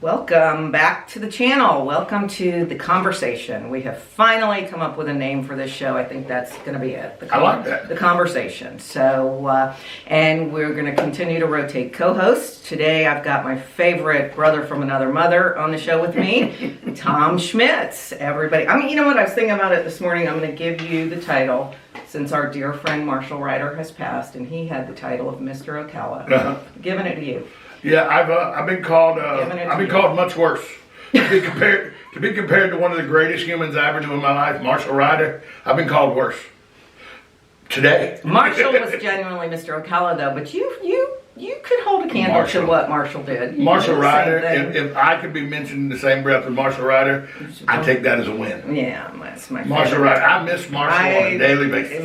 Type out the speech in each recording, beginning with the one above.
Welcome back to the channel. Welcome to The Conversation. We have finally come up with a name for this show. I think that's going to be it. I like that. The Conversation. So, and we're going to continue to rotate co-hosts. Today I've got my favorite brother from another mother on the show with me, Tom Schmitz. Everybody, you know what? I was thinking about it this morning. I'm going to give you the title, since our dear friend Marshall Ryder has passed, and he had the title of Mr. Ocala. Giving it to you. Yeah, I've been called much worse. To be compared to one of the greatest humans I ever knew in my life, Marshall Ryder, I've been called worse. Today. Marshall was genuinely Mr. Ocala, though, but you could hold a candle to what Marshall did. Marshall Ryder, if I could be mentioned in the same breath with Marshall Ryder, I take that as a win. Yeah, that's my Marshall Ryder. I miss Marshall on a daily basis.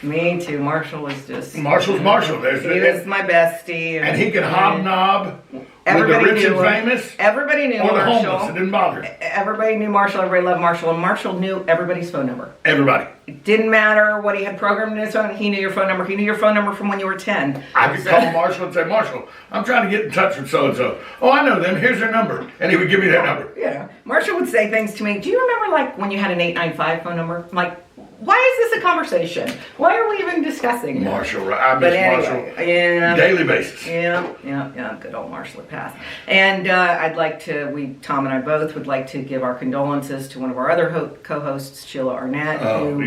Me too. Marshall was just... Marshall's Marshall. He was my bestie. And he could hobnob with the rich and famous. Everybody knew Marshall. Or the Marshall. homeless. It didn't bother. Everybody knew Marshall. Everybody loved Marshall. And Marshall knew everybody's phone number. Everybody. It didn't matter what he had programmed in his phone. He knew your phone number. He knew your phone number from when you were 10. I could call Marshall and say, Marshall, I'm trying to get in touch with so-and-so. Oh, I know them. Here's their number. And he would give me that number. Yeah. Marshall would say things to me. Do you remember, like, when you had an 895 phone number? I'm like, why is this a conversation? Why are we even discussing that? Marshall, I miss Marshall. Yeah. Daily basis. Yeah. Good old Marshall had passed. And Tom and I both would like to give our condolences to one of our other co-hosts, Sheila Arnett, who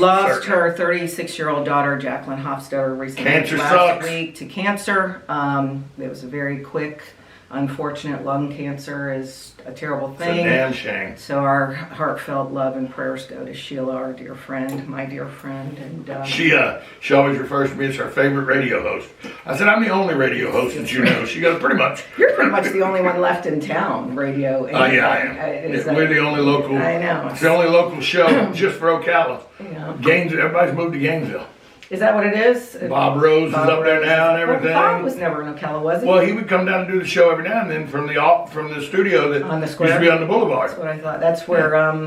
lost her 36-year-old daughter, Jacqueline Hofstadter, recently last week to cancer. It was a very quick, unfortunate. Lung cancer is a terrible thing. It's a damn shame. So our heartfelt love and prayers go to Sheila, our dear friend, my dear friend. And she always refers to me as her favorite radio host. I said, I'm the only radio host that you know. She goes, pretty much. You're pretty much the only one left in town, radio. Oh, yeah, I am. We're the only local. I know. It's the only local show just for Ocala. Yeah. Gainesville, everybody's moved to Gainesville. Is that what it is? Bob Rose is up there now and everything. Well, Bob was never in Ocala, was he? Well, he would come down and do the show every now and then from the studio that on the square? Used to be on the boulevard. That's what I thought. That's where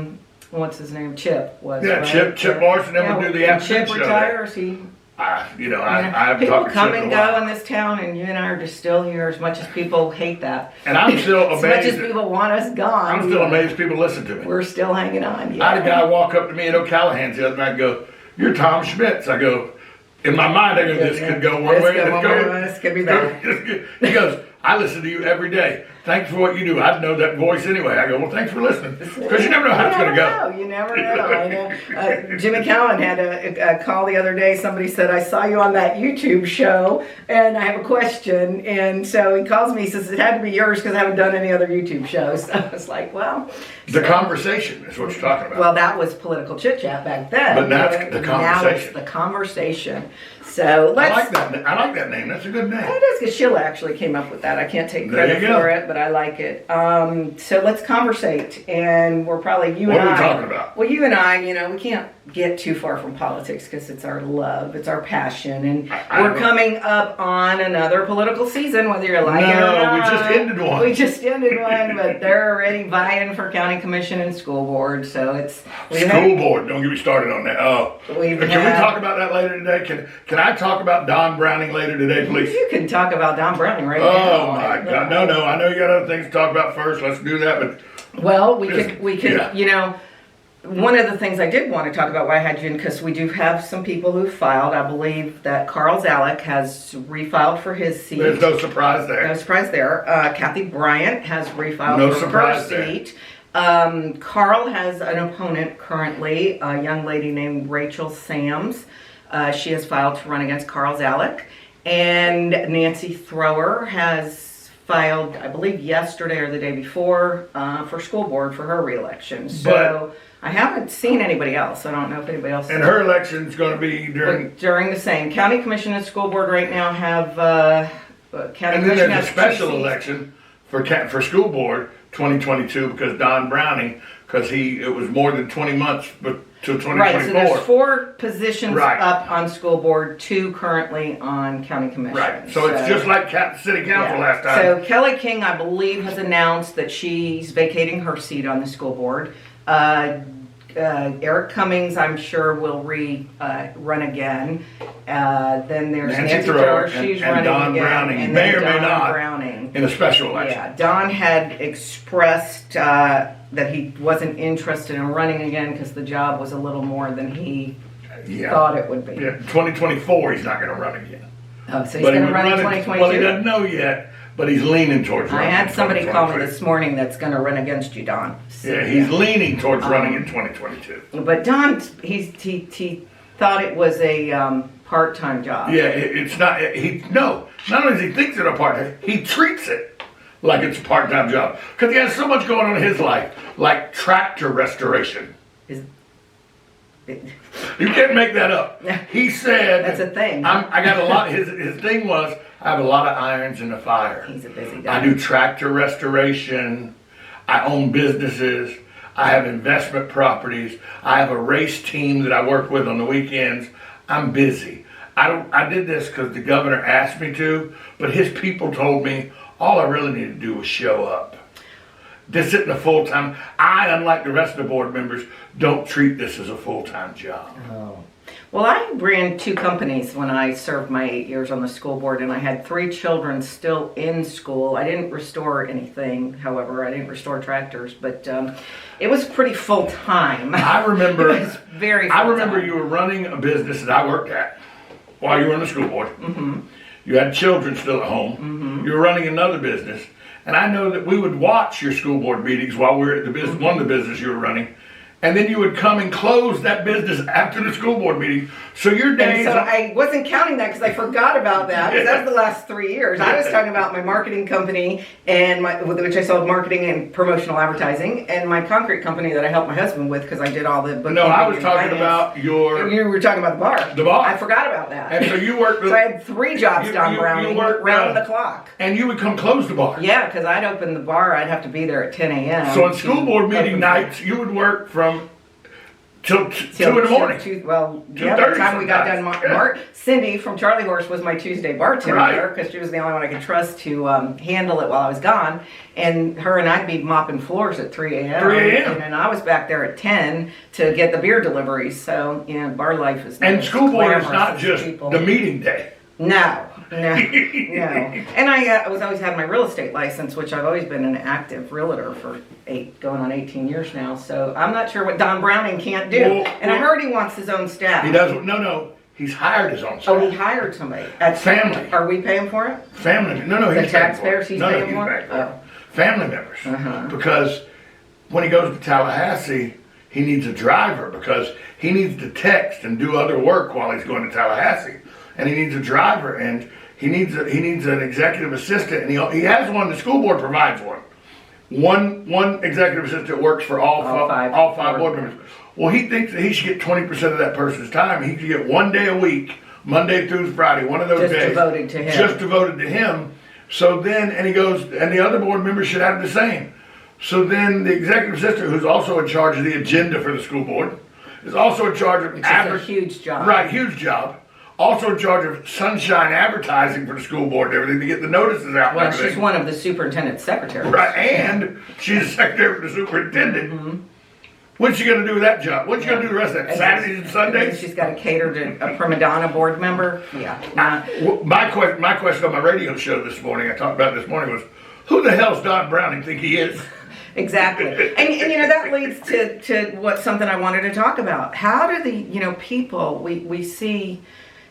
what's his name? Chip was. Yeah, right? Chip Morrison would do the afternoon show. Chip retires. He. I've people come and go in this town, and you and I are just still here. As much as people hate that, and I'm still amazed. As much as people want us gone, I'm still amazed people listen to me. We're still hanging on. Yeah. I had a guy walk up to me at O'Callahan's the other night and go, "You're Tom Schmitz." I go, in my mind, I go, this could go one way. This could be better. He goes, I listen to you every day. Thanks for what you do. I'd know that voice anyway. I go, well, thanks for listening. Because you never know how it's going to go. You never know. I know. Jimmy Cowan had a call the other day. Somebody said, I saw you on that YouTube show, and I have a question. And so he calls me. He says, it had to be yours because I haven't done any other YouTube shows. So I was like, well. The conversation is what you're talking about. Well, that was political chit-chat back then. But now it's the conversation. Now it's the conversation. So I like that name. That's a good name. It is, because Sheila actually came up with that. I can't take credit for it, but I like it. So let's conversate, and we're probably What are we talking about? Well, you and I, we can't get too far from politics because it's our love, it's our passion, and we're coming up on another political season, whether you're like it or not. We just ended one. We just ended one, but they're already vying for county commission and school board, so it's school board. Don't get me started on that. Oh, can we talk about that later today? Can I talk about Don Browning later today, please? You can talk about Don Browning right now. Oh my God, no! I know you got other things to talk about first. Let's do that, but we could. One of the things I did want to talk about, why I had you in, because we do have some people who filed. I believe that Carl Zalek has refiled for his seat. There's no surprise there. No surprise there. Kathy Bryant has refiled for her seat. Carl has an opponent currently, a young lady named Rachel Sams. She has filed to run against Carl Zalek. And Nancy Thrower has filed, I believe, yesterday or the day before for school board for her reelection. So I haven't seen anybody else. I don't know if anybody else. And her election is going to be during the same. County Commission and school board right now have county. And then there's a special election for school board 2022 because Don Browning, because it was more than 20 months, but till 2024. Right, so there's 4 positions up on school board, 2 currently on county commission. Right, so it's just like city council last time. So Kelly King, I believe, has announced that she's vacating her seat on the school board. Eric Cummings, I'm sure, will run again. Then there's Nancy Thrower, she's running Don again. Browning, And may then or may Don not, Browning. in a special election. Yeah, Don had expressed that he wasn't interested in running again because the job was a little more than he thought it would be. Yeah, 2024, he's not going to run again. Oh, so he's going to run in 2022? Well, he doesn't know yet, but he's leaning towards running. I had somebody call me this morning that's going to run against you, Don. So, yeah, he's leaning towards running in 2022. But Don, he thought it was a part-time job. Yeah, it's not. Not only does he think it's a part-time, he treats it like it's a part-time job because he has so much going on in his life, like tractor restoration. You can't make that up. He said that's a thing. I got a lot. His thing was, I have a lot of irons in the fire. He's a busy guy. I do tractor restoration. I own businesses. I have investment properties. I have a race team that I work with on the weekends. I'm busy. I did this because the governor asked me to, but his people told me all I really need to do was show up. This isn't a full-time. Unlike the rest of the board members, don't treat this as a full-time job. Oh. Well, I ran 2 companies when I served my 8 years on the school board, and I had 3 children still in school. I didn't restore anything, however. I didn't restore tractors, but it was pretty full-time. I remember. It was very full-time. I remember you were running a business that I worked at while you were on the school board. Mm-hmm. You had children still at home. Mm-hmm. You were running another business. And I know that we would watch your school board meetings while we were at the business, one of the business you were running. And then you would come and close that business after the school board meeting. So your days... And so I wasn't counting that because I forgot about that. Because that was the last 3 years. I was talking about my marketing company, which I sold marketing and promotional advertising, and my concrete company that I helped my husband with because I did all the bookkeeping. No, I was talking about your... You were talking about the bar. The bar. I forgot about that. And so you worked... So I had 3 jobs, Don Browning, you worked round the clock. And you would come close the bar. Yeah, because I'd open the bar. I'd have to be there at 10 a.m. So on school board meeting nights, you would work from... Till 2 in the morning. By the time we got done, Cindy from Charlie Horse was my Tuesday bartender because she was the only one I could trust to handle it while I was gone. And her and I'd be mopping floors at 3 a.m. 3 a.m. And then I was back there at 10 to get the beer deliveries. So, bar life is and school board is not just the meeting day. No. And I was always had my real estate license, which I've always been an active realtor for going on 18 years now. So I'm not sure what Don Browning can't do. And I heard he wants his own staff. He doesn't. No. He's hired his own staff. Oh, he hired somebody. At family. Are we paying for it? Family. No. The taxpayers he's paying for it? Oh. Family members. Because when he goes to Tallahassee, he needs a driver because he needs to text and do other work while he's going to Tallahassee. And he needs a driver, and he needs an executive assistant, and he has one. The school board provides one. One executive assistant works for all five board members. Well, he thinks that he should get 20% of that person's time. He should get 1 day a week, Monday through Friday, one of those days, devoted to him. Just devoted to him. So then, and he goes, and the other board members should have the same. So then, the executive assistant, who's also in charge of the agenda for the school board, is also in charge of a huge job. Right, huge job. Also in charge of sunshine advertising for the school board and everything to get the notices out. Well, she's one of the superintendent's secretaries. Right, and she's a secretary for the superintendent. Mm-hmm. What's she going to do with that job? What's she going to do the rest of that? Saturdays and Sundays? She's got to cater to a prima donna board member. Yeah. My question on my radio show this morning, I talked about this morning, was, who the hell's Don Browning think he is? Exactly. And that leads to something I wanted to talk about. How do the, people, we see...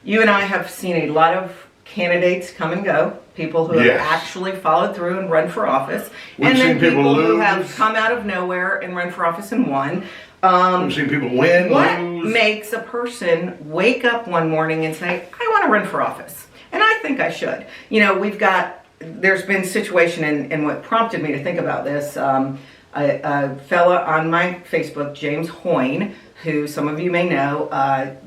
You and I have seen a lot of candidates come and go, people who have actually followed through and run for office, and then people who have come out of nowhere and run for office and won. We've seen people win, what lose. Makes a person wake up one morning and say, I want to run for office? And I think I should. There's been a situation, and what prompted me to think about this, a fella on my Facebook, James Hoyne, who some of you may know.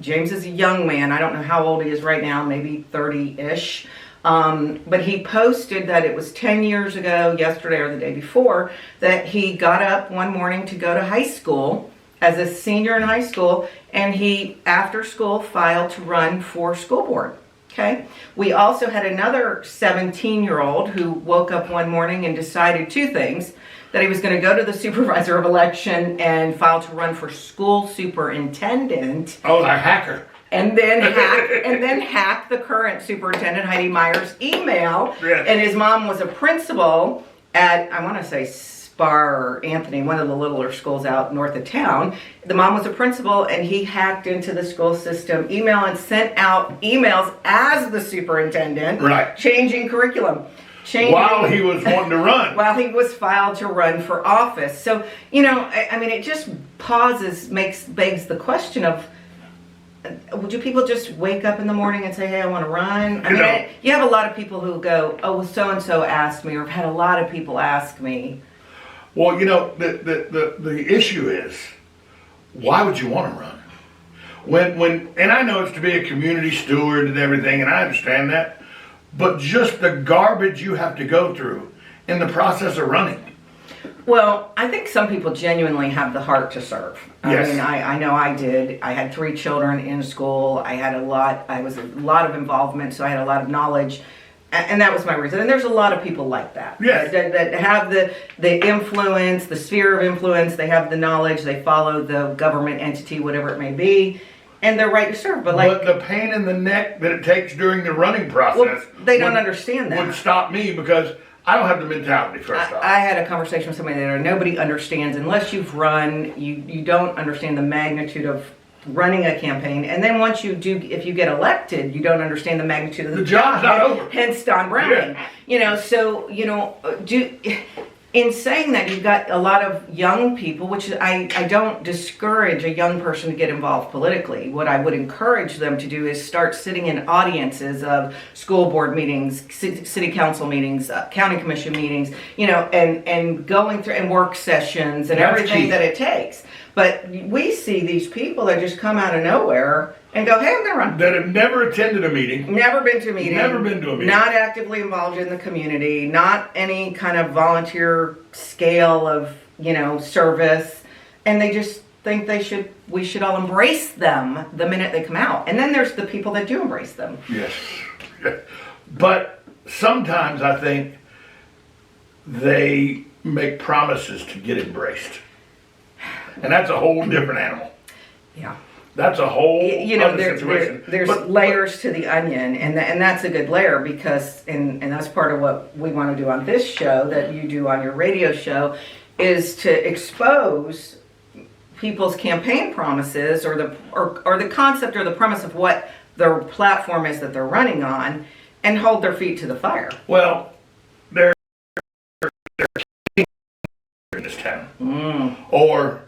James is a young man. I don't know how old he is right now, maybe 30-ish. But he posted that it was 10 years ago, yesterday or the day before, that he got up one morning to go to high school as a senior in high school, and he, after school, filed to run for school board. Okay. We also had another 17-year-old who woke up one morning and decided 2 things. that he was going to go to the supervisor of election and file to run for school superintendent. Oh, like hacker. And then hack the current superintendent, Heidi Meyer's email. Yes. And his mom was a principal at, I want to say, Spar or Anthony, one of the littler schools out north of town. The mom was a principal, and he hacked into the school system email and sent out emails as the superintendent, right, changing curriculum. While he was wanting to run. While he was filed to run for office. So, I mean, it just begs the question of, do people just wake up in the morning and say, hey, I want to run? I mean, you have a lot of people who go, oh, well, so-and-so asked me, or I've had a lot of people ask me. Well, the issue is, why would you want to run? And I know it's to be a community steward and everything, and I understand that, but just the garbage you have to go through in the process of running. Well, I think some people genuinely have the heart to serve. Yes. I mean, I know I did. I had 3 children in school. I was a lot of involvement, so I had a lot of knowledge. And that was my reason. And there's a lot of people like that. Yes. That have the influence, the sphere of influence. They have the knowledge. They follow the government entity, whatever it may be. And they're right to serve. But the pain in the neck that it takes during the running process. Well, they don't understand that. Would stop me because I don't have the mentality, first off. I had a conversation with somebody that nobody understands. Unless you've run, you don't understand the magnitude of running a campaign. And then once you do, if you get elected, you don't understand the magnitude of the job's not over. Hence Don Browning. Yeah. In saying that, you've got a lot of young people, which I don't discourage a young person to get involved politically. What I would encourage them to do is start sitting in audiences of school board meetings, city council meetings, county commission meetings, and going through and work sessions and everything that it takes. But we see these people that just come out of nowhere and go, hey, I'm going to run. That have never attended a meeting. Never been to a meeting. Never been to a meeting. Not actively involved in the community. Not any kind of volunteer scale of, service. And they just think we should all embrace them the minute they come out. And then there's the people that do embrace them. Yes. But sometimes I think they make promises to get embraced. And that's a whole different animal. Yeah. That's a whole other situation. There's layers to the onion, and that's a good layer because, and that's part of what we want to do on this show that you do on your radio show, is to expose people's campaign promises or the concept or the premise of what their platform is that they're running on, and hold their feet to the fire. Well, they're in this town, or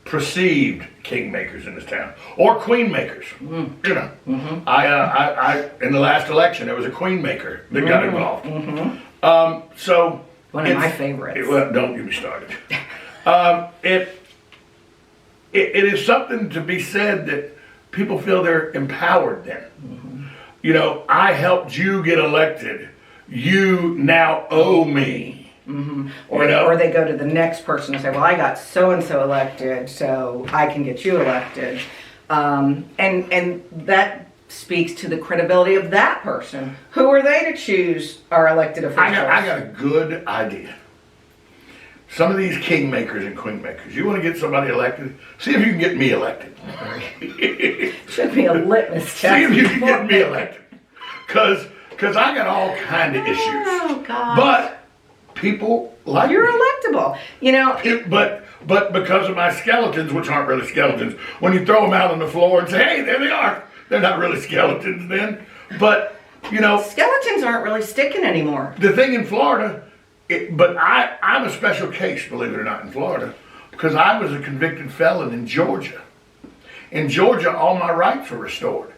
perceived kingmakers in this town, or queen makers. I in the last election there was a queen maker that got involved. So one of my favorites. Well, don't get me started. It is something to be said that people feel they're empowered then. I helped you get elected. You now owe me. Or they go to the next person and say, well, I got so-and-so elected, so I can get you elected. And that speaks to the credibility of that person. Who are they to choose our elected officials? I got a good idea. Some of these kingmakers and queenmakers, you want to get somebody elected? See if you can get me elected. Should be a litmus test. See if you can get me elected. Because I got all kind of issues. Oh, God. But people like you're me. electable. But because of my skeletons, which aren't really skeletons, when you throw them out on the floor and say, hey, there they are, they're not really skeletons then. But, skeletons aren't really sticking anymore. The thing in Florida, I'm a special case, believe it or not, in Florida, because I was a convicted felon in Georgia. In Georgia, all my rights were restored.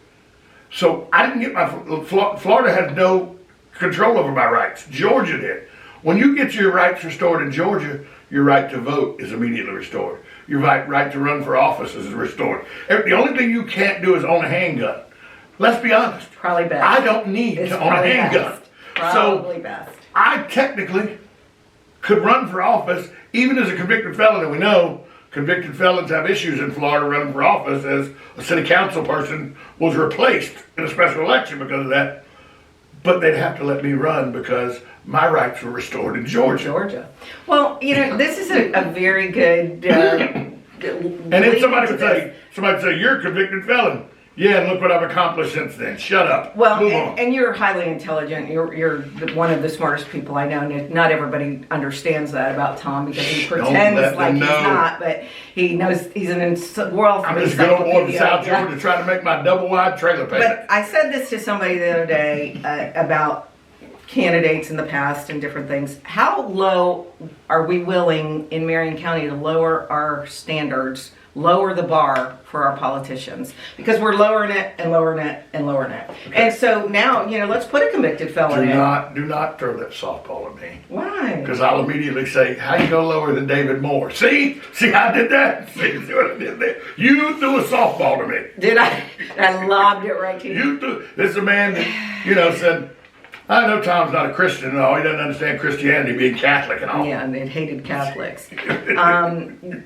So I didn't get Florida had no control over my rights. Georgia did. When you get your rights restored in Georgia, your right to vote is immediately restored. Your right to run for office is restored. The only thing you can't do is own a handgun. Let's be honest. Probably best. I don't need to own a handgun. Probably best. I technically could run for office even as a convicted felon, and we know convicted felons have issues in Florida running for office, as a city council person was replaced in a special election because of that. But they'd have to let me run because my rights were restored in Georgia. Georgia. Well, this is a very good. And then somebody would say, "You're a convicted felon." Yeah, and look what I've accomplished since then. Shut up. Well, and you're highly intelligent. You're one of the smartest people I know. And not everybody understands that about Tom because he pretends like he's not, but he knows he's an world. I'm just good old boy from South Georgia trying to make my double wide trailer payment. But I said this to somebody the other day about candidates in the past and different things. How low are we willing in Marion County to lower our standards, lower the bar for our politicians? Because we're lowering it and lowering it and lowering it. Okay. And so now, let's put a convicted felon in. Do not throw that softball at me. Why? Because I'll immediately say, how you go lower than David Moore? See I did that? See what I did there? You threw a softball to me. Did I? I lobbed it right to you. This is a man that, said, I know Tom's not a Christian and all. He doesn't understand Christianity, being Catholic and all. Yeah, and they hated Catholics.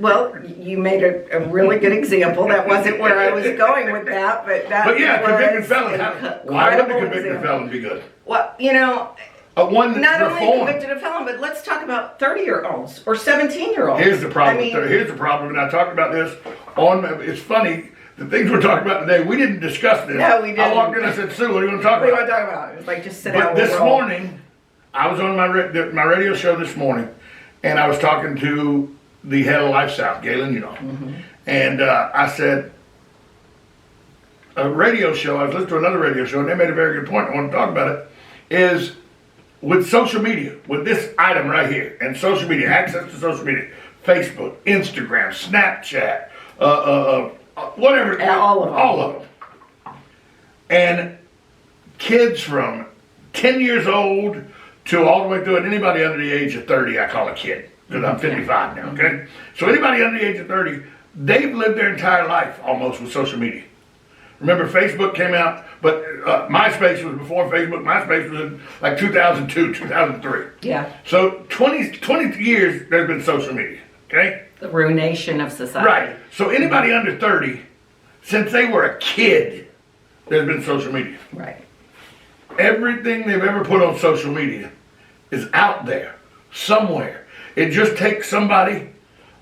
Well, you made a really good example. That wasn't where I was going with that, but that But yeah, convicted felon. Why would a convicted felon be good? Well, one not reformed. only convicted a felon, but let's talk about 30-year-olds or 17-year-olds. Here's the problem. Here's the problem, and I talked about this it's funny. The things we're talking about today, we didn't discuss this. No, we didn't. I walked in and I said, Sue, what are you going to talk about? What are you going to talk about? It was like, just sit down. But this morning, I was on my radio show this morning, and I was talking to the head of Life South, Galen, Mm-hmm. And I said, a radio show, I was listening to another radio show, and they made a very good point, I want to talk about it, is with social media, with this item right here, and social media, access to social media, Facebook, Instagram, Snapchat, whatever, all of them. And kids from 10 years old to all the way through, and anybody under the age of 30, I call a kid, because I'm 55 now, okay? So anybody under the age of 30, they've lived their entire life almost with social media. Remember, Facebook came out, but MySpace was before Facebook. MySpace was in like 2002, 2003. Yeah. So 20 years there's been social media, okay? The ruination of society. Right. So anybody under 30, since they were a kid, there's been social media. Right. Everything they've ever put on social media is out there somewhere. It just takes somebody,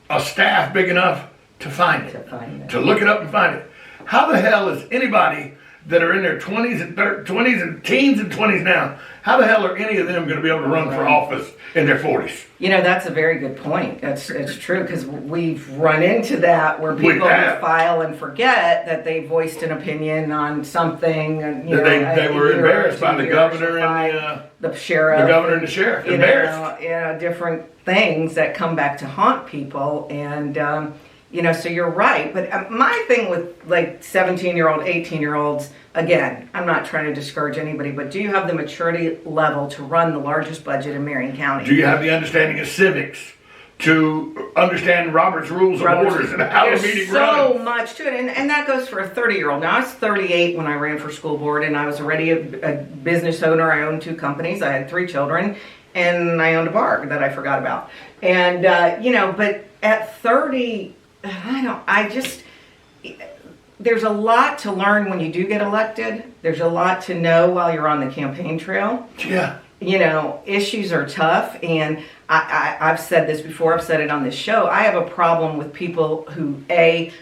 a staff big enough to find it. To look it up and find it. How the hell is anybody that are in their 20s and teens and 20s now, how the hell are any of them going to be able to run for office in their 40s? That's a very good point. It's true, because we've run into that where people file and forget that they voiced an opinion on something. And, they were embarrassed by the governor and the sheriff. The governor and the sheriff. Embarrassed. Different things that come back to haunt people. And, so you're right. But my thing with like 17-year-old, 18-year-olds, again, I'm not trying to discourage anybody, but do you have the maturity level to run the largest budget in Marion County? Do you have the understanding of civics to understand Robert's Rules of Orders and how the meeting runs? So much to it, and that goes for a 30-year-old. Now, I was 38 when I ran for school board, and I was already a business owner. I owned 2 companies. I had 3 children, and I owned a bar that I forgot about. And, but at 30... there's a lot to learn when you do get elected. There's a lot to know while you're on the campaign trail. Yeah. Issues are tough, and I've said this before, I've said it on this show. I have a problem with people who,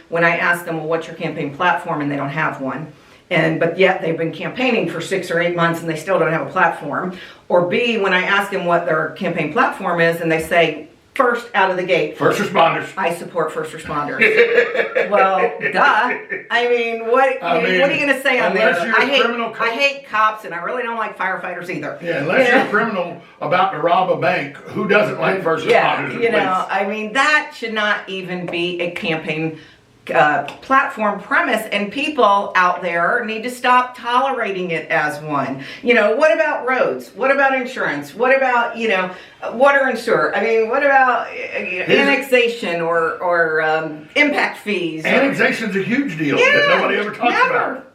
when I ask them, well, what's your campaign platform, and they don't have one. But yet they've been campaigning for 6 or 8 months and they still don't have a platform. Or B, when I ask them what their campaign platform is, and they say, first out of the gate, first responders. I support first responders. Well, duh. I mean, what are you going to say on there? I hate cops, and I really don't like firefighters either. Yeah, unless you're a criminal about to rob a bank, who doesn't like first responders? Yeah, that should not even be a campaign platform premise, and people out there need to stop tolerating it as one. What about roads? What about insurance? What about, water and sewer? I mean, what about annexation or impact fees? Annexation's a huge deal that nobody ever talks about.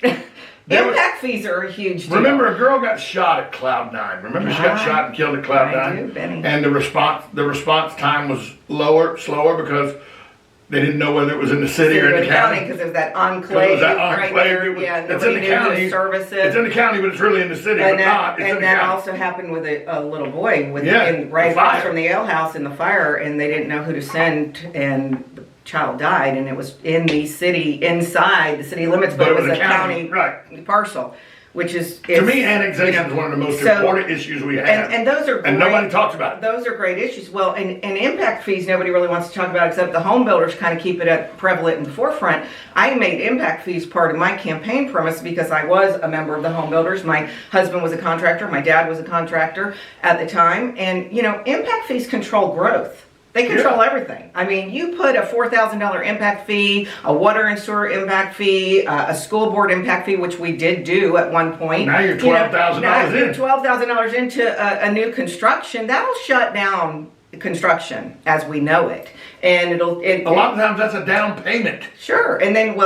Impact fees are a huge deal. Remember, a girl got shot at Cloud 9. Remember, she got shot and killed at Cloud 9? I do, Benny. And the response time was slower because They didn't know whether it was in the city or in the county. Because it was that enclave. It was that enclave. Right there. It's in the county. Service it. It's in the county, but it's really in the city. It's in the county. And that also happened with a little boy right across from the ale house in the fire, and they didn't know who to send, and the child died, and it was in the city, inside the city limits, but it was a county parcel. Which is to me, annexation is one of the most important issues we have, and those are great, and nobody talks about it. Those are great issues. Well, and impact fees nobody really wants to talk about, except the home builders kind of keep it prevalent in the forefront. I made impact fees part of my campaign premise because I was a member of the home builders. My husband was a contractor. My dad was a contractor at the time, and impact fees control growth. They control everything. I mean, you put a $4,000 impact fee, a water and sewer impact fee, a school board impact fee, which we did do at one point. Now you're $12,000 in. Now you're $12,000 into a new construction. That'll shut down construction as we know it, and a lot of times that's a down payment. Sure, and then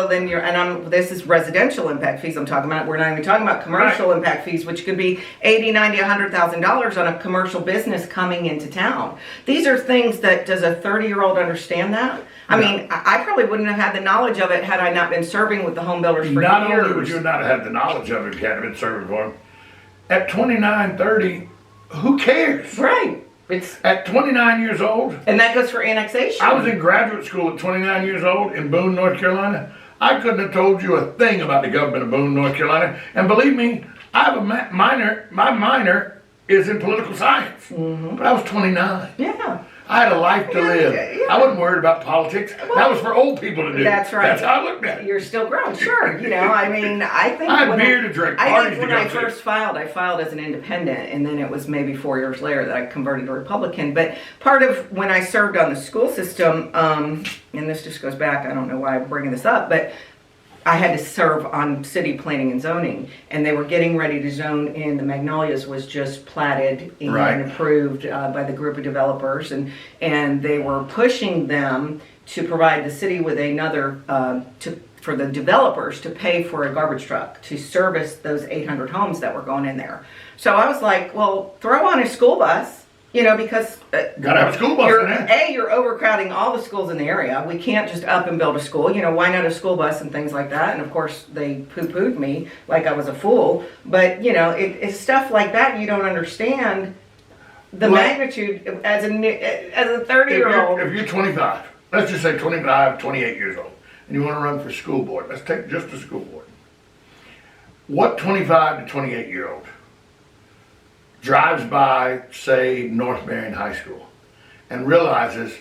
this is residential impact fees I'm talking about. We're not even talking about commercial impact fees, which could be $80,000, $90,000, $100,000 on a commercial business coming into town. These are things that, does a 30-year-old understand that? I mean, I probably wouldn't have had the knowledge of it had I not been serving with the home builders for years. Not only would you not have had the knowledge of it if you hadn't been serving for them, at 29, 30, who cares? Right. At 29 years old. And that goes for annexation. I was in graduate school at 29 years old in Boone, North Carolina. I couldn't have told you a thing about the government of Boone, North Carolina. And believe me, I have a minor. My minor is in political science. But I was 29. Yeah. I had a life to live. Yeah. I wasn't worried about politics. Well, that was for old people to do. That's right. That's how I looked at it. You're still grown, sure. I mean, I think I had beer to drink, parties to go to. When I first filed, I filed as an independent, and then it was maybe 4 years later that I converted to Republican. But part of when I served on the school system, and this just goes back, I don't know why I'm bringing this up, but I had to serve on city planning and zoning, and they were getting ready to zone in. The Magnolias was just platted and approved by the group of developers, and they were pushing them to provide the city with another, for the developers to pay for a garbage truck to service those 800 homes that were going in there. So I was like, well, throw on a school bus. Because gotta have a school bus in there. You're overcrowding all the schools in the area. We can't just up and build a school. Why not a school bus and things like that? And of course, they poo-pooed me like I was a fool. But it's stuff like that you don't understand the magnitude as a 30-year-old. If you're 25, let's just say 25, 28 years old, and you want to run for school board. Let's take just the school board. What 25 to 28-year-old drives by, say, North Marion High School and realizes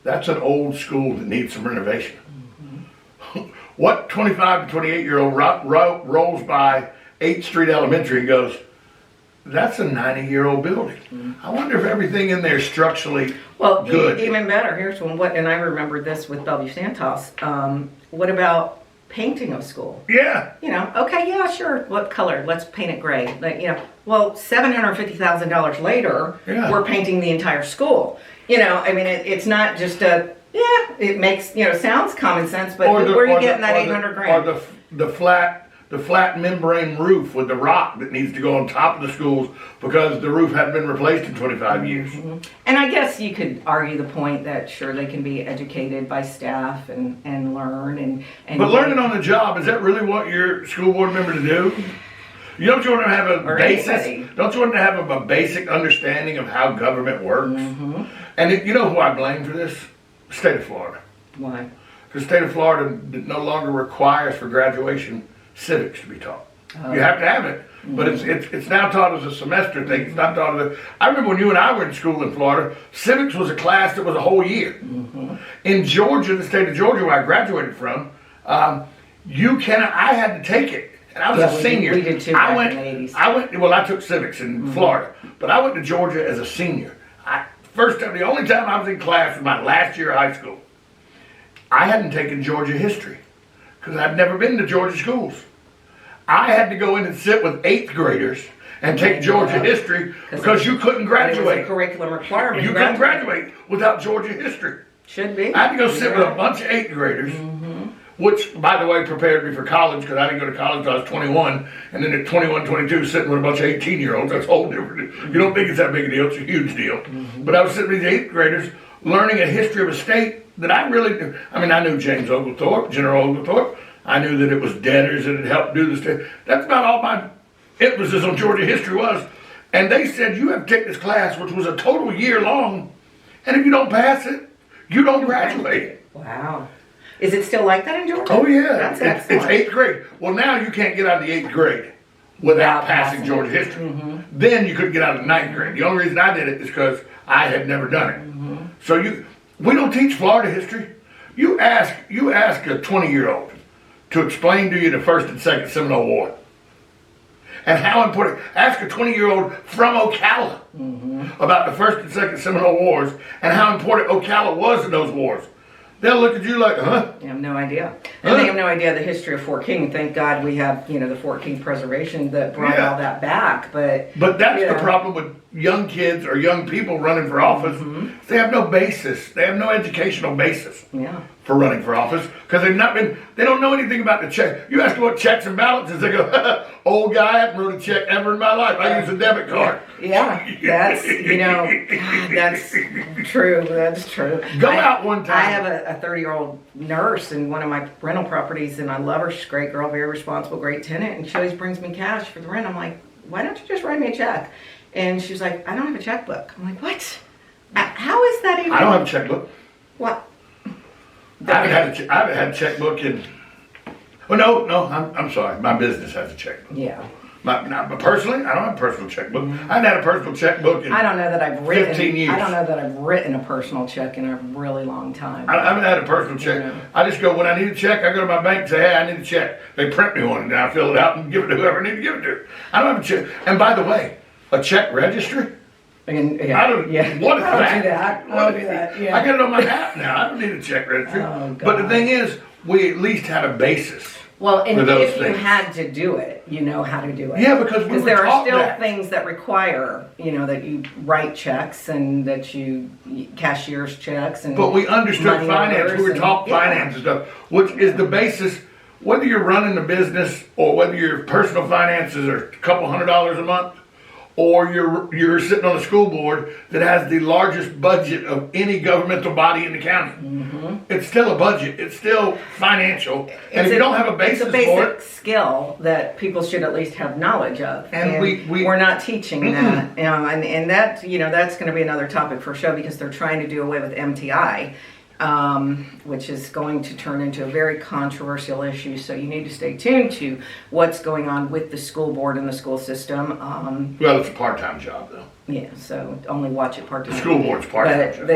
that's an old school that needs some renovation? What 25 to 28-year-old rolls by 8th Street Elementary and goes, that's a 90-year-old building. I wonder if everything in there is structurally good. Even better, here's one. And I remember this with Bellevue Santos. What about painting of school? Yeah. Okay, yeah, sure. What color? Let's paint it gray. Well, $750,000 later, we're painting the entire school. It's not just it makes, sounds common sense, but where are you getting that 800 grand? Or the flat membrane roof with the rock that needs to go on top of the schools because the roof hadn't been replaced in 25 years. And I guess you could argue the point that sure they can be educated by staff and learn and but learning on the job, is that really what your school board member to do? Don't you want to have a basic understanding of how government works? And you know who I blame for this? The state of Florida. Why? The state of Florida no longer requires for graduation civics to be taught. You have to have it, but it's now taught as a semester thing. It's not taught as I remember when you and I were in school in Florida, civics was a class that was a whole year. In Georgia, the state of Georgia, where I graduated from, I had to take it. And I was a senior. We did too back in the 80s. Well, I took civics in Florida, but I went to Georgia as a senior. The only time I was in class was my last year of high school. I hadn't taken Georgia history because I'd never been to Georgia schools. I had to go in and sit with 8th graders and take Georgia history because you couldn't graduate. It was a curriculum requirement. You couldn't graduate without Georgia history. Should be. I had to go sit with a bunch of 8th graders. Which, by the way, prepared me for college because I didn't go to college until I was 21. And then at 21, 22, sitting with a bunch of 18-year-olds, that's a whole different. You don't think it's that big a deal. It's a huge deal. But I was sitting with the 8th graders learning a history of a state that I really do. I mean, I knew James Oglethorpe, General Oglethorpe. I knew that it was debtors that had helped do the state. That's about all my emphasis on Georgia history was. And they said, you have to take this class, which was a total year long, and if you don't pass it, you don't graduate. Wow. Is it still like that in Georgia? Oh, yeah. That's excellent. It's 8th grade. Well, now you can't get out of the 8th grade without passing Georgia history. Then you couldn't get out of the 9th grade. The only reason I did it is because I had never done it. So we don't teach Florida history. You ask a 20-year-old to explain to you the First and Second Seminole War. And how important, ask a 20-year-old from Ocala about the First and Second Seminole Wars and how important Ocala was in those wars. They'll look at you like, huh? They have no idea. And they have no idea the history of Fort King. Thank God we have, the Fort King preservation that brought all that back. But that's the problem with young kids or young people running for office. They have no basis. They have no educational basis for running for office because they don't know anything about the check. You ask them what checks and balances, they go, old guy, I haven't wrote a check ever in my life. I use a debit card. Yeah, that's, that's true. That's true. Go out one time. I have a 30-year-old nurse in one of my rental properties, and I love her. She's a great girl, very responsible, great tenant, and she always brings me cash for the rent. I'm like, why don't you just write me a check? And she's like, I don't have a checkbook. I'm like, what? How is that even? I don't have a checkbook. What? I haven't had a checkbook in. Oh no, I'm sorry. My business has a checkbook. Yeah. But personally, I don't have a personal checkbook. I haven't had a personal checkbook in 15 years. I don't know that I've written a personal check in a really long time. I haven't had a personal check. I just go, when I need a check, I go to my bank and say, hey, I need a check. They print me one, and I fill it out and give it to whoever I need to give it to. I don't have a check. And by the way, a check registry? What is that? I'll do that. Yeah. I got it on my app now. I don't need a check registry. Oh, but the thing is, we at least had a basis. Well, and if things. you had to do it, you know how to do it. Yeah, because there are still things that require, that you write checks and that you cashier's checks and. But we understood finance. We were taught finance and stuff, which is the basis. Whether you're running a business or whether your personal finances are a couple $100 a month, or you're sitting on a school board that has the largest budget of any governmental body in the county. It's still a budget. It's still financial. And if you don't have a basis for it... It's a basic skill that people should at least have knowledge of. And we're not teaching that. And that, that's going to be another topic for a show because they're trying to do away with MTI. Which is going to turn into a very controversial issue. So you need to stay tuned to what's going on with the school board and the school system. Well, it's a part-time job, though. Yeah, so only watch it part-time. The school board's part-time job.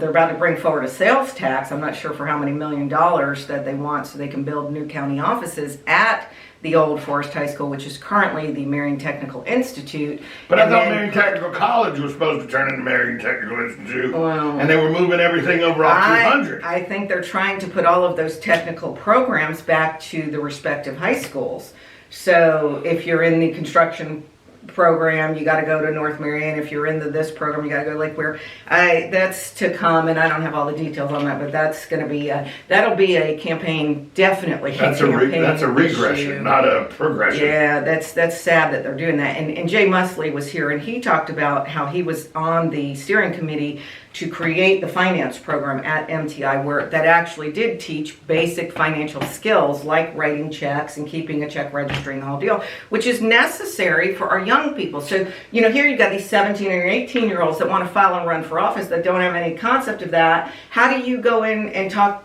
They're about to bring forward a sales tax. I'm not sure for how many $1 million that they want so they can build new county offices at the old Forest High School, which is currently the Marion Technical Institute. But I thought Marion Technical College was supposed to turn into Marion Technical Institute, and they were moving everything over off 200. I think they're trying to put all of those technical programs back to the respective high schools. So if you're in the construction program, you got to go to North Marion. If you're into this program, you got to go to Lake Weir. That's to come, and I don't have all the details on that, but that's going to be that'll be a campaign, definitely. That's a regression, issue. Not a progression. Yeah, that's sad that they're doing that. And Jay Mosley was here, and he talked about how he was on the steering committee to create the finance program at MTI, where that actually did teach basic financial skills like writing checks and keeping a check registry and the whole deal, which is necessary for our young people. So, here you've got these 17 or 18-year-olds that want to file and run for office that don't have any concept of that. How do you go in and talk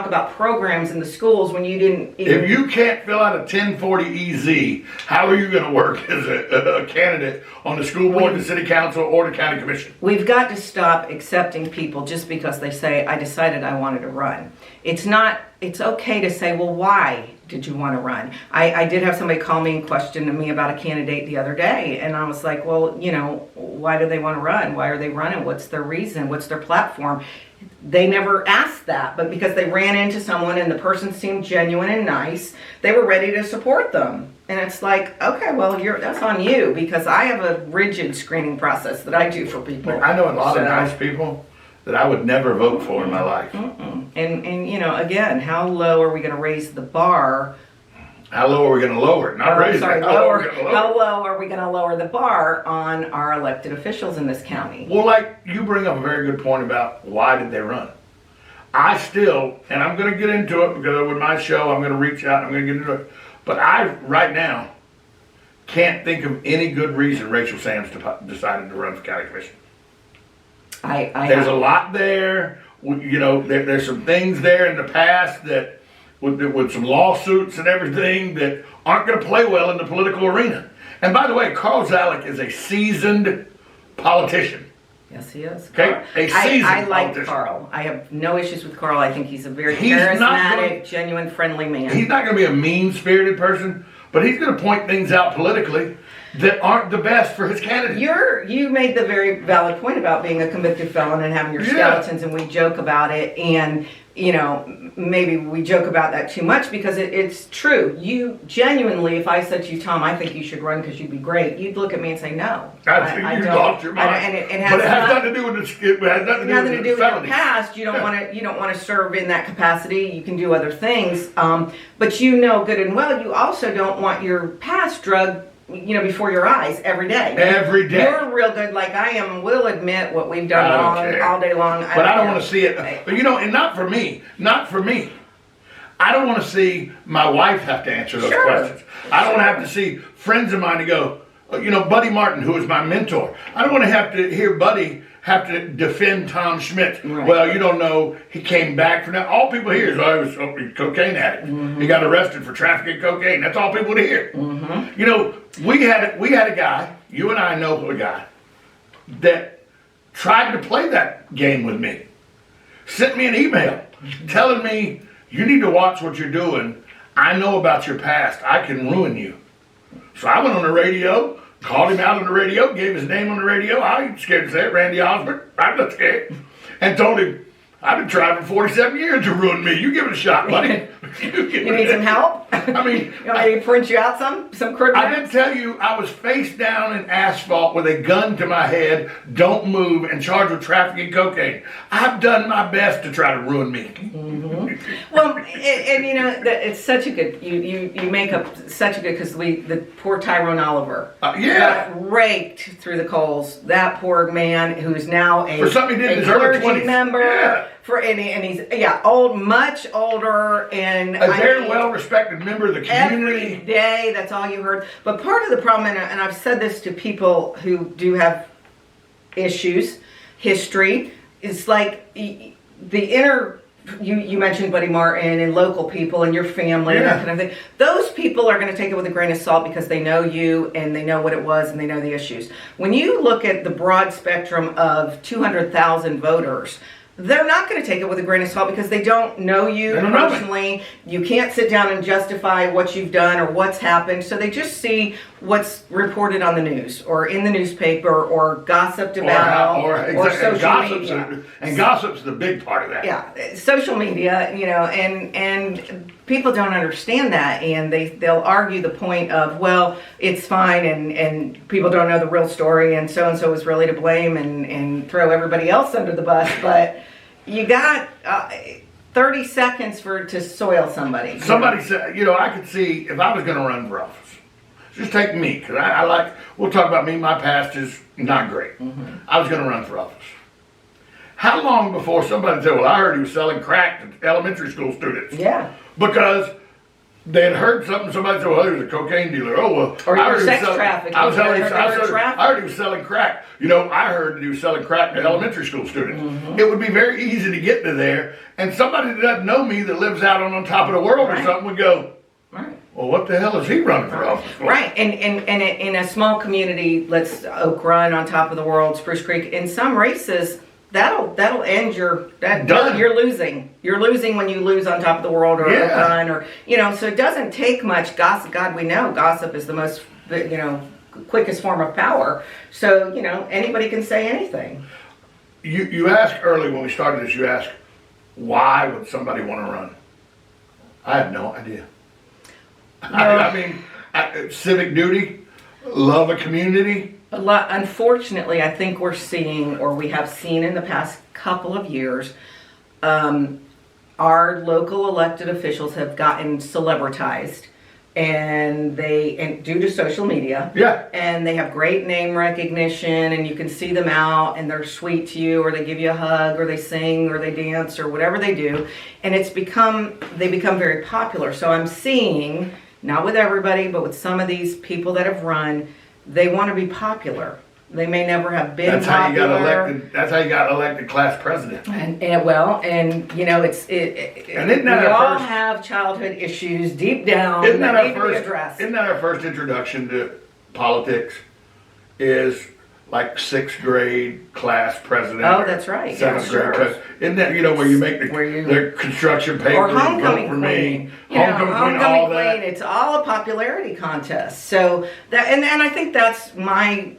about programs in the schools when you didn't even... If you can't fill out a 1040 EZ, how are you going to work as a candidate on the school board, the city council, or the county commission? We've got to stop accepting people just because they say, I decided I wanted to run. It's okay to say, well, why did you want to run? I did have somebody call me and question me about a candidate the other day, and I was like, well, why do they want to run? Why are they running? What's their reason? What's their platform? They never asked that, but because they ran into someone and the person seemed genuine and nice, they were ready to support them. And it's like, okay, well, that's on you, because I have a rigid screening process that I do for people. I know a lot of nice people that I would never vote for in my life. And again, how low are we going to raise the bar How low are we going to lower it? Not raise it. How low are we going to lower the bar on our elected officials in this county? Well, like you bring up a very good point about why did they run. I still, and I'm going to get into it because with my show, I'm going to reach out, I'm going to get into it. But I, right now, can't think of any good reason Rachel Sams decided to run for county commission. There's a lot there. You know, there's some things there in the past that, with some lawsuits and everything, that aren't going to play well in the political arena. And by the way, Carl Zalek is a seasoned politician. Yes, he is. Okay, a seasoned I like politician. Carl. I have no issues with Carl. I think he's a very charismatic, genuine, friendly man. He's not going to be a mean-spirited person, but he's going to point things out politically that aren't the best for his candidate. You made the very valid point about being a convicted felon and having your skeletons, and we joke about it, and you know, maybe we joke about that too much because it's true. You genuinely, if I said to you, Tom, I think you should run because you'd be great, you'd look at me and say no. I think you lost your mind. It has nothing to do with the past. You don't want to serve in that capacity. You can do other things, but you know good and well you also don't want your past drug, you know, before your eyes every day. Every day. You're real good, like I am. We'll admit what we've done wrong all day long. But I don't want to see it. But you know, and not for me. Not for me. I don't want to see my wife have to answer those questions. I don't want to have to see friends of mine to go, you know, Buddy Martin, who is my mentor. I don't want to have to hear Buddy have to defend Tom Schmitz. Right. Well, you don't know, he came back from that. All people hear is, oh, he was a cocaine addict. Mm-hmm. He got arrested for trafficking cocaine. That's all people would hear. Mm-hmm. You know, we had a guy, you and I know a guy, that tried to play that game with me. Sent me an email telling me, you need to watch what you're doing. I know about your past. I can ruin you. So I went on the radio, called him out on the radio, gave his name on the radio. I ain't scared to say it, Randy Osborne. I'm not scared. And told him, I've been trying for 47 years to ruin me. You give it a shot, buddy. You need some help? I mean, you want me to print you out some crib? I didn't tell you I was face down in asphalt with a gun to my head, don't move, and charged with trafficking cocaine. I've done my best to try to ruin me. Mm-hmm. Well, and you know, it's such a good, you make up such a good, because the poor Tyrone Oliver got raked through the coals. That poor man who's now a clergy member. Yeah. And he's old, much older, and a very well-respected member of the community. Every day, that's all you heard. But part of the problem, and I've said this to people who do have issues, history, is like the inner. You mentioned Buddy Martin and local people and your family and that kind of thing. Those people are going to take it with a grain of salt because they know you and they know what it was and they know the issues. When you look at the broad spectrum of 200,000 voters, they're not going to take it with a grain of salt because they don't know you personally. You can't sit down and justify what you've done or what's happened. So they just see what's reported on the news or in the newspaper or gossiped about or social media. And gossip's the big part of that. Yeah, social media, you know, and people don't understand that, and they'll argue the point of, well, it's fine, and people don't know the real story, and so is really to blame, and throw everybody else under the bus. But you got 30 seconds to soil somebody. Somebody said, you know, I could see if I was going to run for office. Just take me, because I like, we'll talk about me, my past is not great. Mm-hmm. I was going to run for office. How long before somebody said, well, I heard he was selling crack to elementary school students? Yeah. Because they had heard something, somebody said, well, he was a cocaine dealer. Oh, well. Or you were sex trafficking. I heard he was selling crack. You know, I heard that he was selling crack to elementary school students. Mm-hmm. It would be very easy to get to there, and somebody that doesn't know me that lives out on top of the world or something would go, well, what the hell is he running for office for? Right, and in a small community, let's Oak Run, on top of the world, Spruce Creek, in some races, that'll end you're losing. You're losing when you lose on top of the world or Oak Run, or, you know, so it doesn't take much gossip. God, we know gossip is the most, you know, quickest form of power. So, you know, anybody can say anything. You asked early when we started this, you asked, why would somebody want to run? I have no idea. I mean, civic duty, love a community. Unfortunately, I think we're seeing, or we have seen in the past couple of years, our local elected officials have gotten celebritized and due to social media, and they have great name recognition, and you can see them out, and they're sweet to you, or they give you a hug, or they sing, or they dance, or whatever they do, and they become very popular. So I'm seeing, not with everybody, but with some of these people that have run, they want to be popular. They may never have been popular. That's how you got elected class president. And you know, we all have childhood issues deep down that need to be addressed. Isn't that our first introduction to politics? Is like 6th grade class president. Oh, that's right. 7th grade. Isn't that, you know, where you make the construction paper or homecoming for queen. Me, homecoming queen, all that. It's all a popularity contest. So that, and I think that's my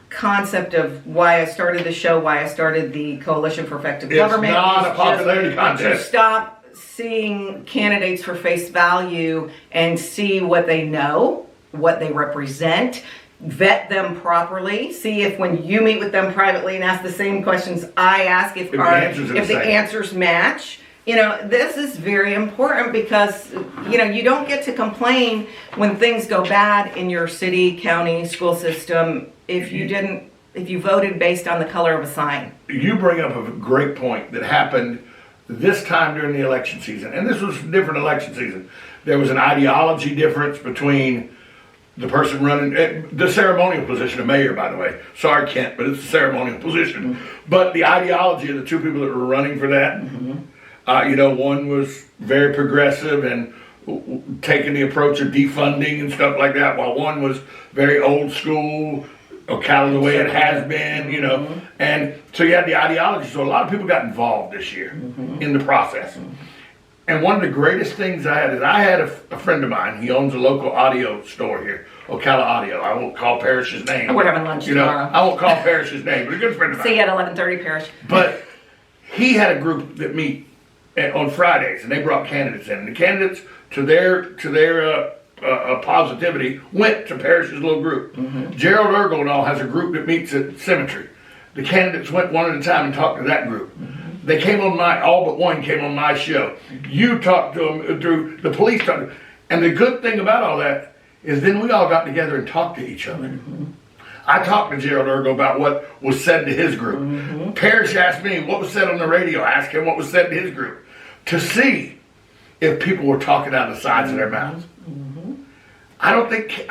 concept of why I started the show, why I started the Coalition for Effective Government. It's not a popularity contest. To stop seeing candidates for face value and see what they know, what they represent, vet them properly, see if when you meet with them privately and ask the same questions I ask, if the answers match. You know, this is very important because, you know, you don't get to complain when things go bad in your city, county, school system if you voted based on the color of a sign. You bring up a great point that happened this time during the election season, and this was a different election season. There was an ideology difference between the person running, the ceremonial position of mayor, by the way. Sorry, Kent, but it's a ceremonial position. Mm-hmm. But the ideology of the two people that were running for that, you know, one was very progressive and taking the approach of defunding and stuff like that, while one was very old school, kind of the way it has been, you know. And so you had the ideology. So a lot of people got involved this year in the process. And one of the greatest things I had a friend of mine. He owns a local audio store here, Ocala Audio. I won't call Parrish's name. We're having lunch tomorrow. I won't call Parrish's name, but a good friend of mine. See you at 11:30, Parrish. But he had a group that meet on Fridays, and they brought candidates in. And the candidates, to their positivity, went to Parrish's little group. Gerald Ergel and all has a group that meets at Cemetery. The candidates went one at a time and talked to that group. They came on all but one came on my show. You talked to them through the police talked to them. And the good thing about all that is then we all got together and talked to each other. I talked to Gerald Ergel about what was said to his group. Parrish asked me what was said on the radio. I asked him what was said to his group to see if people were talking out of the sides of their mouths. I don't think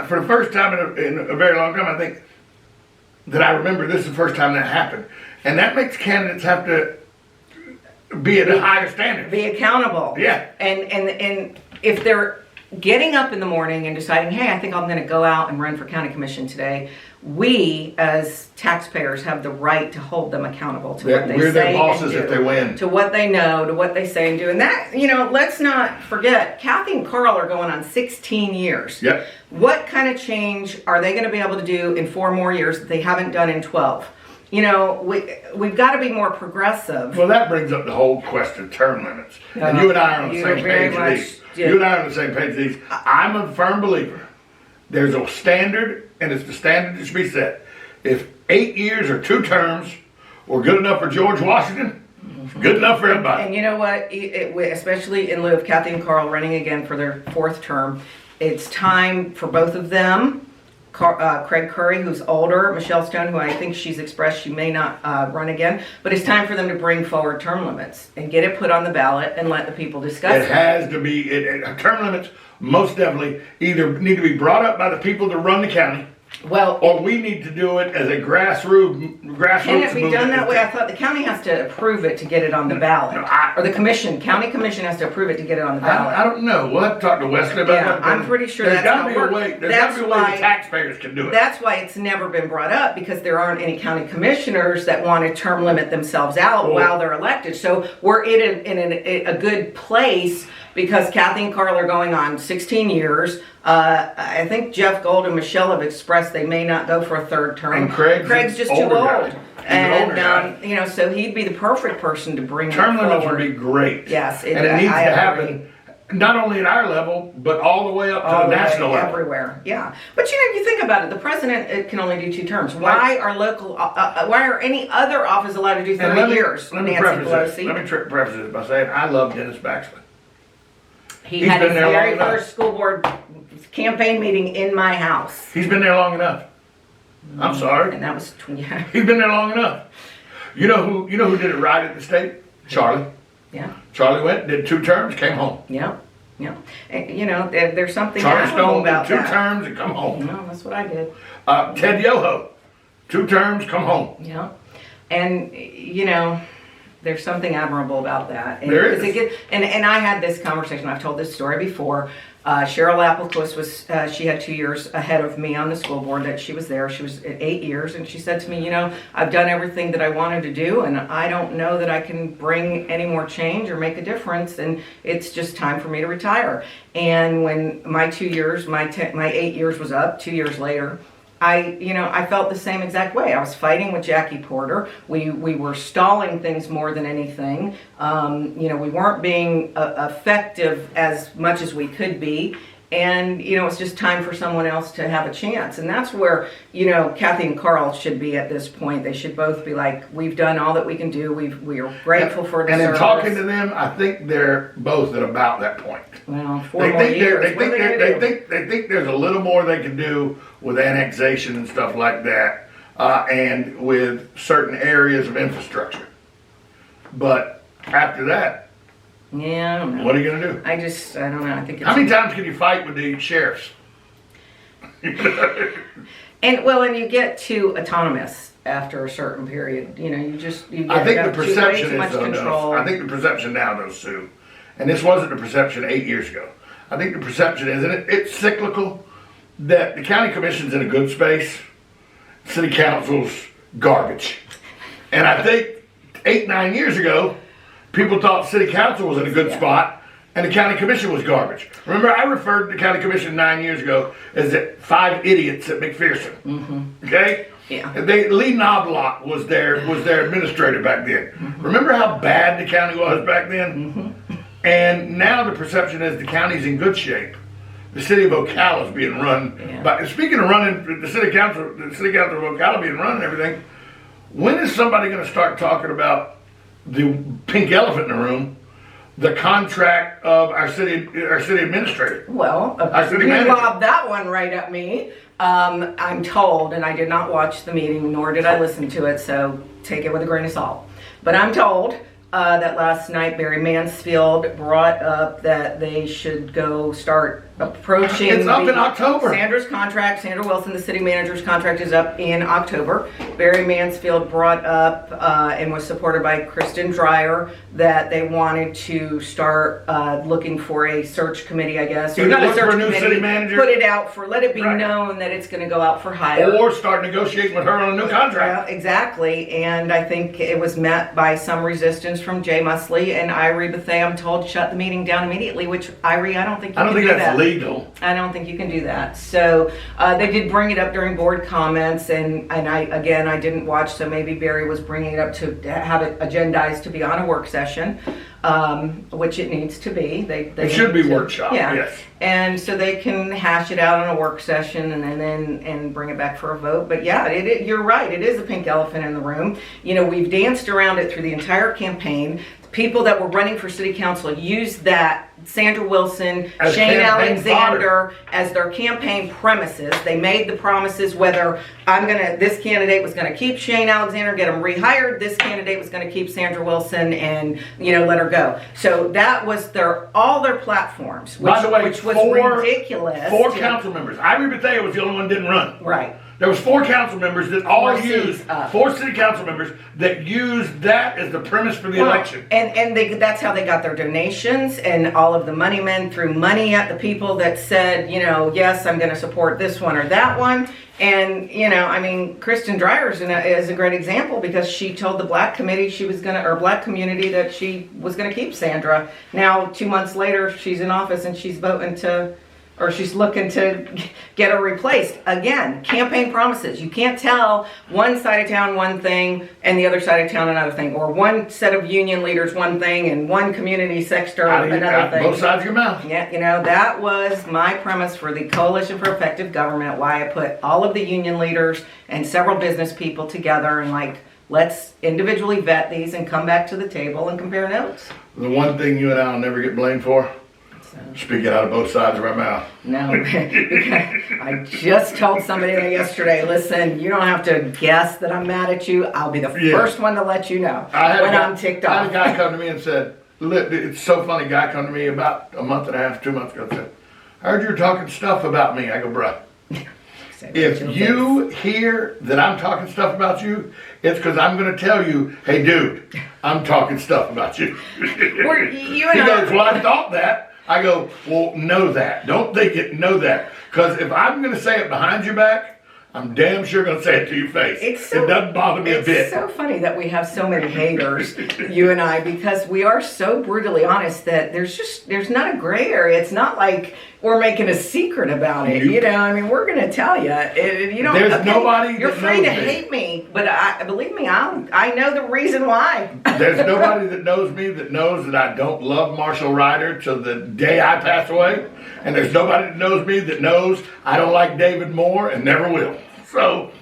for the first time in a very long time, I think that I remember this is the first time that happened. And that makes candidates have to be at a higher standard. Be accountable. Yeah. And if they're getting up in the morning and deciding, hey, I think I'm going to go out and run for county commission today, we as taxpayers have the right to hold them accountable to what they say and do. We're their bosses if they win. To what they know, to what they say and do. And that, you know, let's not forget, Kathy and Carl are going on 16 years. Yep. What kind of change are they going to be able to do in 4 more years that they haven't done in 12? You know, we've got to be more progressive. Well, that brings up the whole question of term limits. And you and I are on the same page of these. You and I are on the same page of these. I'm a firm believer. There's a standard, and it's the standard that should be set. If 8 years or 2 terms were good enough for George Washington, it's good enough for everybody. And you know what? Especially in lieu of Kathy and Carl running again for their 4th term, it's time for both of them. Craig Curry, who's older, Michelle Stone, who I think she's expressed she may not run again, but it's time for them to bring forward term limits and get it put on the ballot and let the people discuss it. It has to be, term limits most definitely either need to be brought up by the people that run the county, or we need to do it as a grassroots movement. Can it be done that way? I thought the county has to approve it to get it on the ballot. Or the county commission has to approve it to get it on the ballot. I don't know. We'll have to talk to Wesley about that. I'm pretty sure that's how it works. There's got to be a way the taxpayers can do it. That's why it's never been brought up, because there aren't any county commissioners that want to term limit themselves out while they're elected. So we're in a good place because Kathy and Carl are going on 16 years. I think Jeff Gold and Michelle have expressed they may not go for a 3rd term. And Craig's just too old. And you know, so he'd be the perfect person to bring term limits would be great. Yes, and it needs to happen. Not only at our level, but all the way up to the national level. Everywhere, yeah. But you know, you think about it, the president can only do 2 terms. Why are any other office allowed to do 30 years? Let me preface this by saying I love Dennis Baxley. He had his very first school board campaign meeting in my house. He's been there long enough. I'm sorry. And that was, yeah. He's been there long enough. You know who did it right at the state? Charlie. Yeah. Charlie went, did 2 terms, came home. Yeah. Yeah. And, you know, there's something Charlie Stone about did 2 that. terms and come home. No, that's what I did. Ted Yoho, 2 terms, come home. Yeah. And, you know, there's something admirable about that. And there is. And I had this conversation, I've told this story before. Cheryl Applequist was, she had 2 years ahead of me on the school board that she was there. She was at 8 years, and she said to me, you know, I've done everything that I wanted to do, and I don't know that I can bring any more change or make a difference, and it's just time for me to retire. And when my 2 years, my 8 years was up, 2 years later, I felt the same exact way. I was fighting with Jackie Porter. We were stalling things more than anything. We weren't being effective as much as we could be. And, it's just time for someone else to have a chance. And that's where, Kathy and Carl should be at this point. They should both be like, we've done all that we can do. We are grateful for the service. And in talking to them, I think they're both at about that point. Well, 4 more years. They think there's a little more they can do with annexation and stuff like that, and with certain areas of infrastructure. But after that, yeah, I don't know. What are you going to do? I don't know. I think it's... How many times can you fight with the sheriffs? And you get too autonomous after a certain period. I think the perception is though, I think the perception now though, Sue, and this wasn't the perception 8 years ago. I think the perception is, and it's cyclical, that the county commission's in a good space, city council's garbage. And I think 8-9 years ago, people thought city council was in a good spot and the county commission was garbage. Remember, I referred to the county commission 9 years ago as the 5 idiots at McPherson. Mm-hmm. Okay? Yeah. Lee Knobloch was their administrator back then. Mm-hmm. Remember how bad the county was back then? Mm-hmm. And now the perception is the county's in good shape. The city of Ocala is being run. Yeah. But speaking of running, the city council of Ocala being run and everything. When is somebody going to start talking about the pink elephant in the room, the contract of our city administrator? Well, you lobbed that one right at me. I'm told, and I did not watch the meeting, nor did I listen to it, so take it with a grain of salt. But I'm told that last night Barry Mansfield brought up that they should go start approaching. It's up in October. Sandra Wilson, the city manager's contract is up in October. Barry Mansfield brought up and was supported by Kristen Dreyer that they wanted to start looking for a search committee, I guess. Or not a search committee, city manager. Put it out let it be known that it's going to go out for hire. Or start negotiating with her on a new contract. Yeah, exactly. And I think it was met by some resistance from Jay Musley and Irie Bethea, I'm told, shut the meeting down immediately, which Irie, I don't think you can do that. That's legal. I don't think you can do that. So they did bring it up during board comments, and I didn't watch, so maybe Barry was bringing it up to have it agendized to be on a work session, which it needs to be. It should be workshop. Yeah. Yes. And so they can hash it out on a work session and bring it back for a vote. But yeah, you're right. It is a pink elephant in the room. We've danced around it through the entire campaign. People that were running for city council used that Sandra Wilson, Shane Alexander as their campaign premises. They made the promises whether this candidate was going to keep Shane Alexander, get him rehired. This candidate was going to keep Sandra Wilson and, let her go. So that was all their platforms, which, by the way, which was ridiculous. 4 council members. Irie Bethea was the only one that didn't run. Right. There was 4 council members that all used, 4 city council members that used that as the premise for the election. And that's how they got their donations, and all of the money men threw money at the people that said, yes, I'm going to support this one or that one. And, Kristen Dreyer is a great example because she told the black community that she was going to keep Sandra. Now, 2 months later, she's in office and she's she's looking to get her replaced. Again, campaign promises. You can't tell one side of town one thing and the other side of town another thing. Or one set of union leaders one thing and one community sector another thing. Both sides of your mouth. Yeah, that was my premise for the Coalition for Effective Government, why I put all of the union leaders and several business people together and let's individually vet these and come back to the table and compare notes. The one thing you and I will never get blamed for, Speaking out of both sides of my mouth. No, I just told somebody yesterday, listen, you don't have to guess that I'm mad at you. I'll be the first one to let you know when I'm ticked off. I had a guy come to me and said, it's so funny, a guy come to me about a month and a half, 2 months ago and said, I heard you were talking stuff about me. I go, bruh, if you hear that I'm talking stuff about you, it's because I'm going to tell you, hey, dude, I'm talking stuff about you. He goes, well, I thought that. I go, well, know that. Don't think it, know that. Because if I'm going to say it behind your back, I'm damn sure going to say it to your face. It doesn't bother me a bit. It's so funny that we have so many haters, you and I, because we are so brutally honest that there's not a gray area. It's not like we're making a secret about it. You know, I mean, we're going to tell you. You don't. There's nobody. You're free to hate me, but believe me, I know the reason why. There's nobody that knows me that knows that I don't love Marshall Ryder till the day I pass away, and there's nobody that knows me that knows I don't like David Moore and never will. So.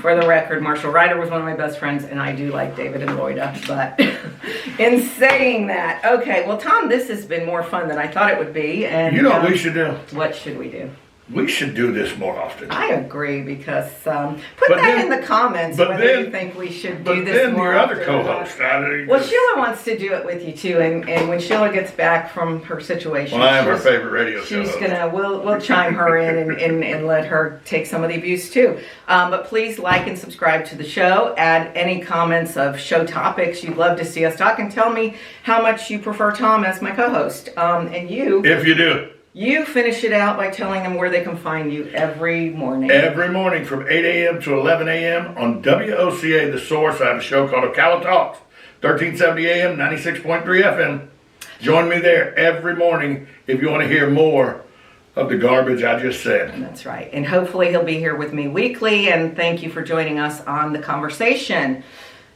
For the record, Marshall Ryder was one of my best friends, and I do like David and Lloyda. But in saying that, okay, well, Tom, this has been more fun than I thought it would be. And you know what we should do? What should we do? We should do this more often. I agree, because put that in the comments whether you think we should do this more often. But then your other co-host, well, Sheila wants to do it with you too, and when Sheila gets back from her situation, well, I am her favorite radio show. She's we'll chime her in and let her take some of the abuse too. But please like and subscribe to the show. Add any comments of show topics you'd love to see us talk, and tell me how much you prefer Tom as my co-host. And you, if you do. You finish it out by telling them where they can find you every morning. Every morning from 8 a.m. to 11 a.m. on WOCA, The Source. I have a show called Ocala Talks, 1370 a.m., 96.3 FM. Join me there every morning if you want to hear more of the garbage I just said. That's right. And hopefully he'll be here with me weekly. And thank you for joining us on The Conversation.